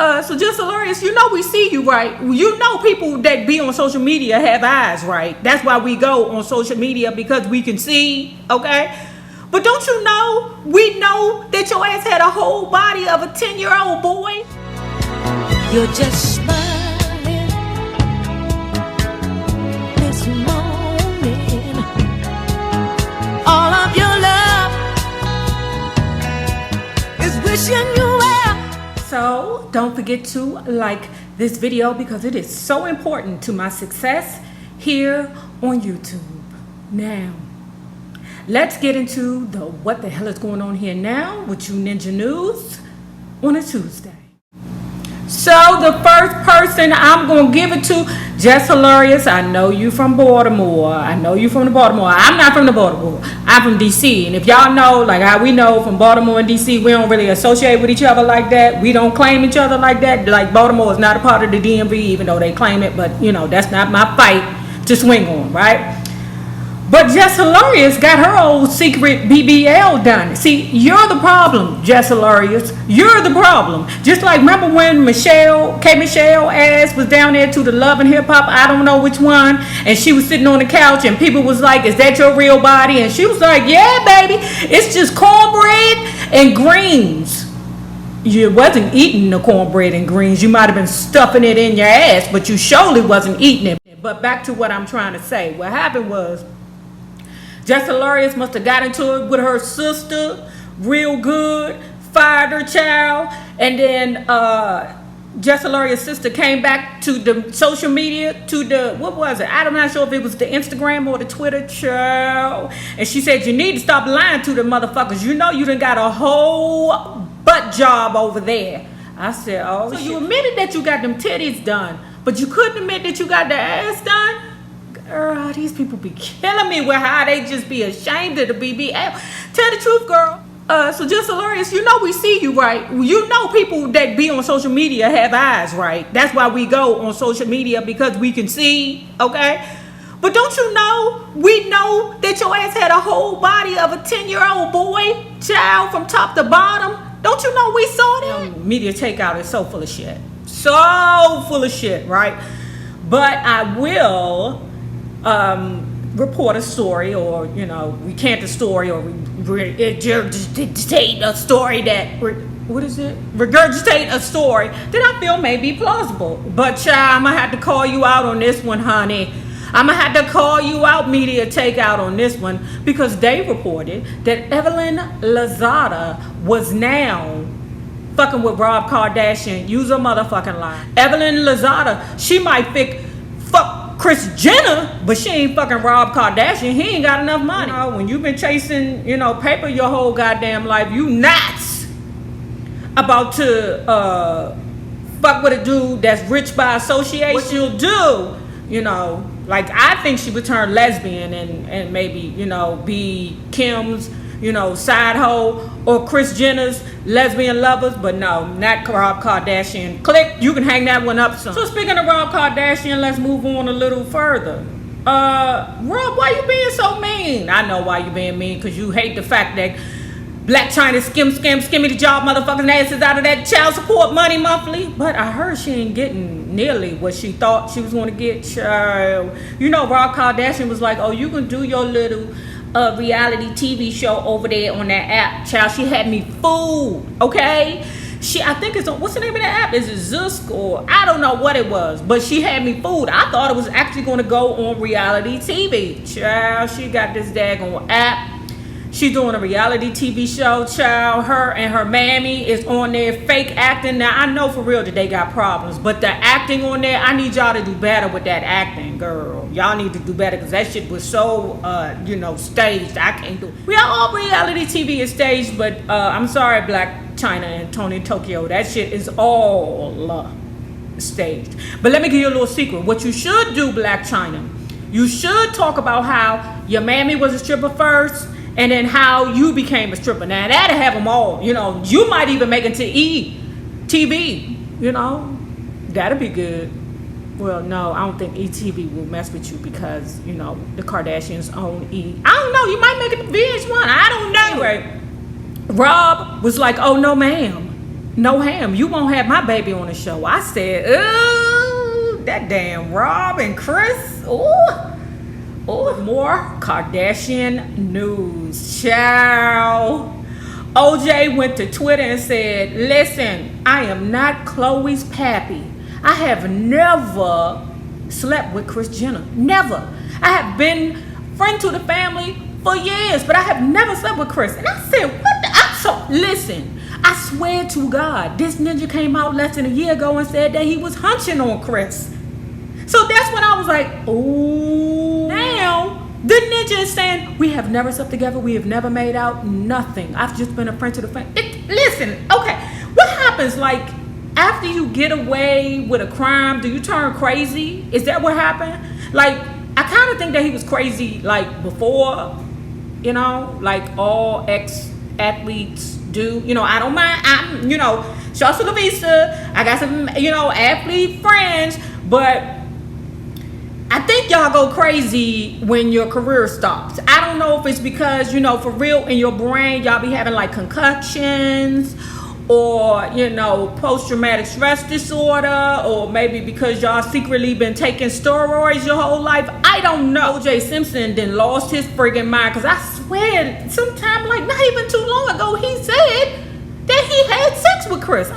So just hilarious, you know we see you, right? You know people that be on social media have eyes, right? That's why we go on social media, because we can see, okay? But don't you know, we know that your ass had a whole body of a 10-year-old boy. You're just smiling this morning. All of your love is wishing you well. So don't forget to like this video, because it is so important to my success here on YouTube. Now, let's get into the what the hell is going on here now with you Ninja News on a Tuesday. So the first person I'm going to give it to, just hilarious. I know you from Baltimore. I'm not from the Baltimore. I'm from DC. And if y'all know, like how we know from Baltimore and DC, we don't really associate with each other like that. We don't claim each other like that. Like Baltimore is not a part of the DMV, even though they claim it. But, you know, that's not my fight to swing on, right? But Jess Hilarious got her old secret BBL done. See, you're the problem, Jess Hilarious. You're the problem. Just like, remember when K. Michelle ass was down there to the Love and Hip Hop, I don't know which one, and she was sitting on the couch and people was like, is that your real body? And she was like, yeah, baby, it's just cornbread and greens. You wasn't eating the cornbread and greens. You might have been stuffing it in your ass, but you surely wasn't eating it. But back to what I'm trying to say. What happened was, Jess Hilarious must have got into it with her sister real good, fired her child, and then Jess Hilarious' sister came back to the social media, to the, what was it? I'm not sure if it was the Instagram or the Twitter, child. And she said, you need to stop lying to the motherfuckers. You know you done got a whole butt job over there. I said, oh, so shit. You admitted that you got them titties done, but you couldn't admit that you got the ass done? Girl, these people be killing me with how they just be ashamed of the BBL. Tell the truth, girl. So just hilarious, you know we see you, right? You know people that be on social media have eyes, right? That's why we go on social media, because we can see, okay? But don't you know, we know that your ass had a whole body of a 10-year-old boy, child, from top to bottom. Don't you know we saw that? Media takeout is so full of shit. So full of shit, right? But I will report a story, or, you know, recant a story, or regurgitate a story that, regurgitate a story that I feel may be plausible. But child, I'm gonna have to call you out on this one, honey. I'm gonna have to call you out, media takeout, on this one, because they reported that Evelyn Lozada was now fucking with Rob Kardashian. Use a motherfucking line. Evelyn Lozada, she might fuck Kris Jenner, but she ain't fucking Rob Kardashian. He ain't got enough money. You know, when you've been chasing, you know, paper your whole goddamn life, you nuts about to fuck with a dude that's rich by association. What you'll do, you know, like, I think she would turn lesbian and maybe, you know, be Kim's, you know, side hoe, or Kris Jenner's lesbian lovers. But no, not Rob Kardashian. Click, you can hang that one up some. So speaking of Rob Kardashian, let's move on a little further. Rob, why you being so mean? I know why you being mean, because you hate the fact that Blac Chyna skimmy the job motherfucking asses out of that child support money monthly. But I heard she ain't getting nearly what she thought she was going to get, child. You know, Rob Kardashian was like, oh, you can do your little reality TV show over there on that app, child. She had me fooled, okay? I think it's what's the name of the app? Is it Zusk, or I don't know what it was, but she had me fooled. I thought it was actually going to go on reality TV, child. She got this daggone app. She's doing a reality TV show, child. Her and her mammy is on there fake acting. Now, I know for real that they got problems, but the acting on there, I need y'all to do better with that acting, girl. Y'all need to do better, because that shit was so, you know, staged. I can't do it. All reality TV is staged, but I'm sorry, Blac Chyna and Tony Tokyo. That shit is all staged. But let me give you a little secret. What you should do, Blac Chyna, you should talk about how your mammy was a stripper first, and then how you became a stripper. Now, that'll have them all. You know, you might even make it to ETV. You know, that'll be good. Well, no, I don't think ETV will mess with you, because, you know, the Kardashians own I don't know. You might make it to VH1. I don't know. Anyway, Rob was like, oh, no, ma'am. no ham. You won't have my baby on the show. I said, ooh, that damn Rob and Kris. Ooh. More Kardashian news. Ciao. OJ went to Twitter and said, listen, I am not Khloe's pappy. I have never slept with Kris Jenner. Never. I have been friend to the family for years, but I have never slept with Kris. And I said, what the? Listen, I swear to God, this ninja came out less than a year ago and said that he was hunching on Kris. So that's when I was like, oh, now the ninja is saying, we have never slept together. We have never made out. Nothing. I've just been a friend to the family. Listen, okay, what happens, like, after you get away with a crime, do you turn crazy? Is that what happened? Like, I kind of think that he was crazy, like, before, you know, like all ex-athletes do. You know, I don't mind. I'm, you know, shout to the visa. I got some, you know, athlete friends, but I think y'all go crazy when your career stops. I don't know if it's because, you know, for real, in your brain, y'all be having like concussions or, you know, post-traumatic stress disorder, or maybe because y'all secretly been taking steroids your whole life. I don't know. OJ Simpson then lost his friggin' mind, because I swear, sometime like not even too long ago, he said that he had sex with Kris.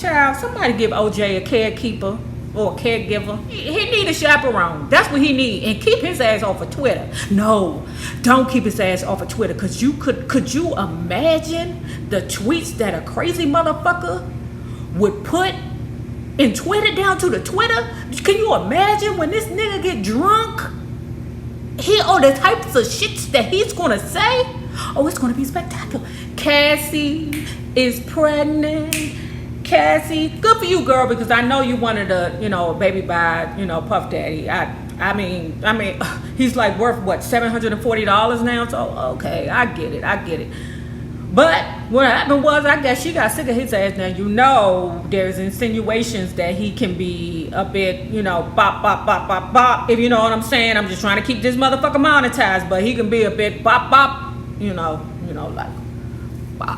Child, somebody give OJ a carekeeper or a caregiver. He need a chaperone. That's what he need. And keep his ass off of Twitter. No, don't keep his ass off of Twitter, because you could you imagine the tweets that a crazy motherfucker would put in Twitter down to the Twitter? Can you imagine when this nigga get drunk? The types of shits that he's gonna say. Oh, it's gonna be spectacular. Cassie is pregnant. Cassie, good for you, girl, because I know you wanted a, you know, a baby by, you know, Puff Daddy. I mean, he's like worth what, $740 now? So okay, I get it. But what happened was, I guess she got sick of his ass. Now, you know, there's insinuations that he can be a bit, you know, bop, if you know what I'm saying. I'm just trying to keep this motherfucker monetized, but he can be a bit bop, you know, like,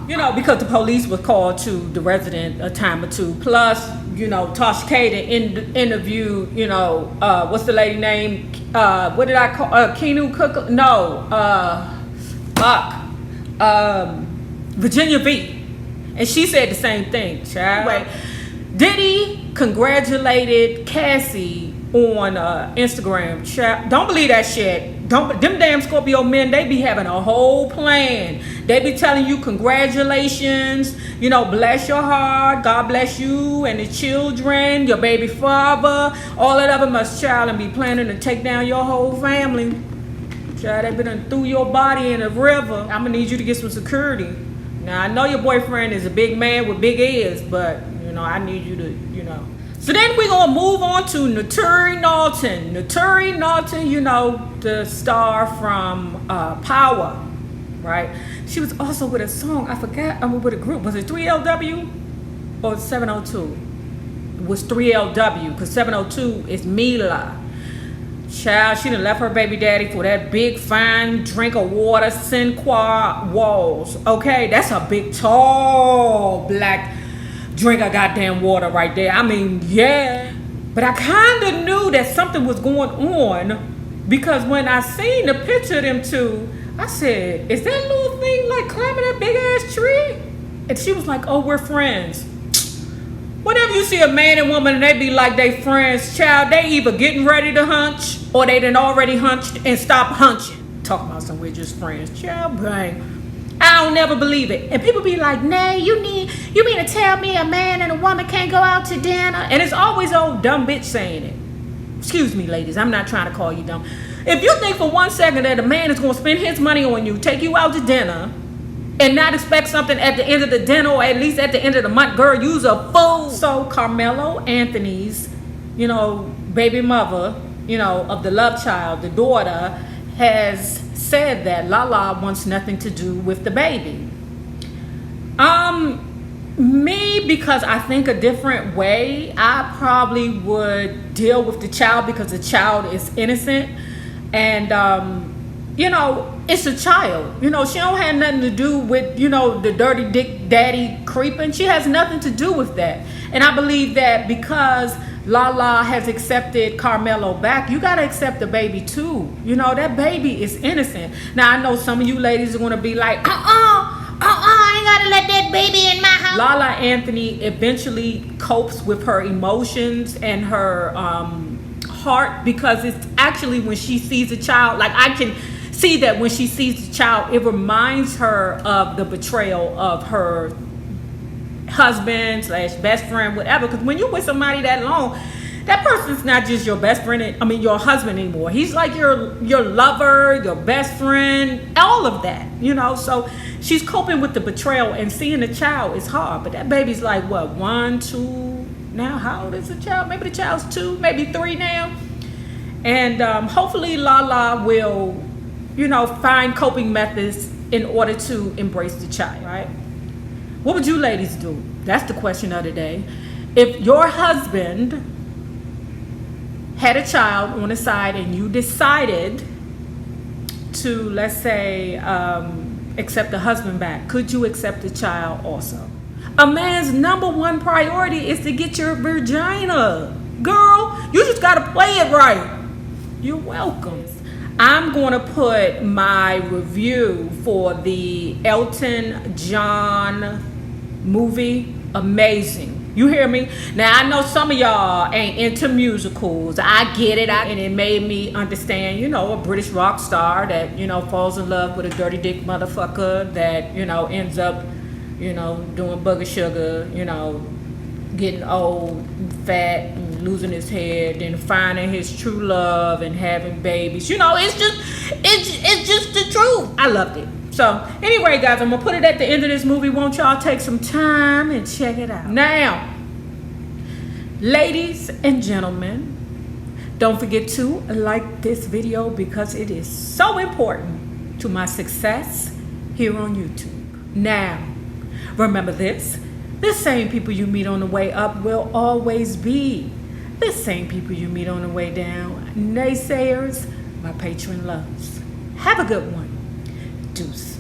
you know, because the police was called to the resident a time or two. Plus, you know, Tasha K interviewed, you know, what's the lady name? What did I call? Keanu Cook? No, Virginia V. And she said the same thing, child. Wait, Diddy congratulated Cassie on Instagram. Child, don't believe that shit. Them damn Scorpio men, they be having a whole plan. They be telling you congratulations, you know, bless your heart, God bless you and the children, your baby father, all of them must, child, and be planning to take down your whole family. Child, they been threw your body in a river. I'm gonna need you to get some security. Now, I know your boyfriend is a big man with big ears, but, you know, I need you to, you know. So then we're going to move on to Naturi Naughton. Naturi Naughton, you know, the star from Power, right? She was also with a song, I forgot, with a group. Was it 3LW or 702? It was 3LW, because 702 is Mila. Child, she done left her baby daddy for that big fine drink of water, Sinqua Walls. Okay, that's a big tall black drink of goddamn water right there. I mean, yeah. But I kind of knew that something was going on, because when I seen the picture of them two, I said, is that little thing like climbing that big ass tree? And she was like, oh, we're friends. Whenever you see a man and woman and they be like they friends, child, they either getting ready to hunch or they done already hunched and stopped hunching. Talking about some we're just friends. Child, bang. I don't never believe it. And people be like, nay, you mean to tell me a man and a woman can't go out to dinner? And it's always old dumb bitch saying it. Excuse me, ladies, I'm not trying to call you dumb. If you think for 1 second that a man is going to spend his money on you, take you out to dinner, and not expect something at the end of the dinner, or at least at the end of the month, girl, you's a fool. So Carmelo Anthony's, you know, baby mother, you know, of the love child, the daughter, has said that LaLa wants nothing to do with the baby. Me, because I think a different way, I probably would deal with the child, because the child is innocent. And you know, it's a child. You know, she don't have nothing to do with, you know, the dirty dick daddy creeping. She has nothing to do with that. And I believe that because LaLa has accepted Carmelo back, you gotta accept the baby too. You know, that baby is innocent. Now I know some of you ladies are gonna be like, I ain't gotta let that baby in my house. LaLa Anthony eventually copes with her emotions and her heart, because it's actually when she sees a child, like I can see that when she sees the child, it reminds her of the betrayal of her husband / best friend, whatever. Because when you're with somebody that long, that person's not just your best friend, I mean your husband anymore. He's like your lover, your best friend, all of that, you know. So she's coping with the betrayal, and seeing a child is hard. But that baby's like what, 1, 2 now? How old is the child? Maybe the child's 2, maybe 3 now. And hopefully LaLa will, you know, find coping methods in order to embrace the child, right? What would you ladies do? That's the question of the day. If your husband had a child on the side and you decided to, let's say, accept the husband back, could you accept the child also? A man's #1 priority is to get your vagina. Girl, you just gotta play it right. You're welcome. I'm going to put my review for the Elton John movie. Amazing. You hear me? Now, I know some of y'all ain't into musicals. I get it. And it made me understand, you know, a British rock star that, you know, falls in love with a dirty dick motherfucker that, you know, ends up, you know, doing booger sugar, you know, getting old, fat, and losing his head, and finding his true love and having babies. You know, it's just the truth. I loved it. So anyway, guys, I'm gonna put it at the end of this movie. Won't y'all take some time and check it out? Now, ladies and gentlemen, don't forget to like this video because it is so important to my success here on YouTube. Now, remember this. The same people you meet on the way up will always be the same people you meet on the way down. Naysayers, my patron loves. Have a good one. Deuce.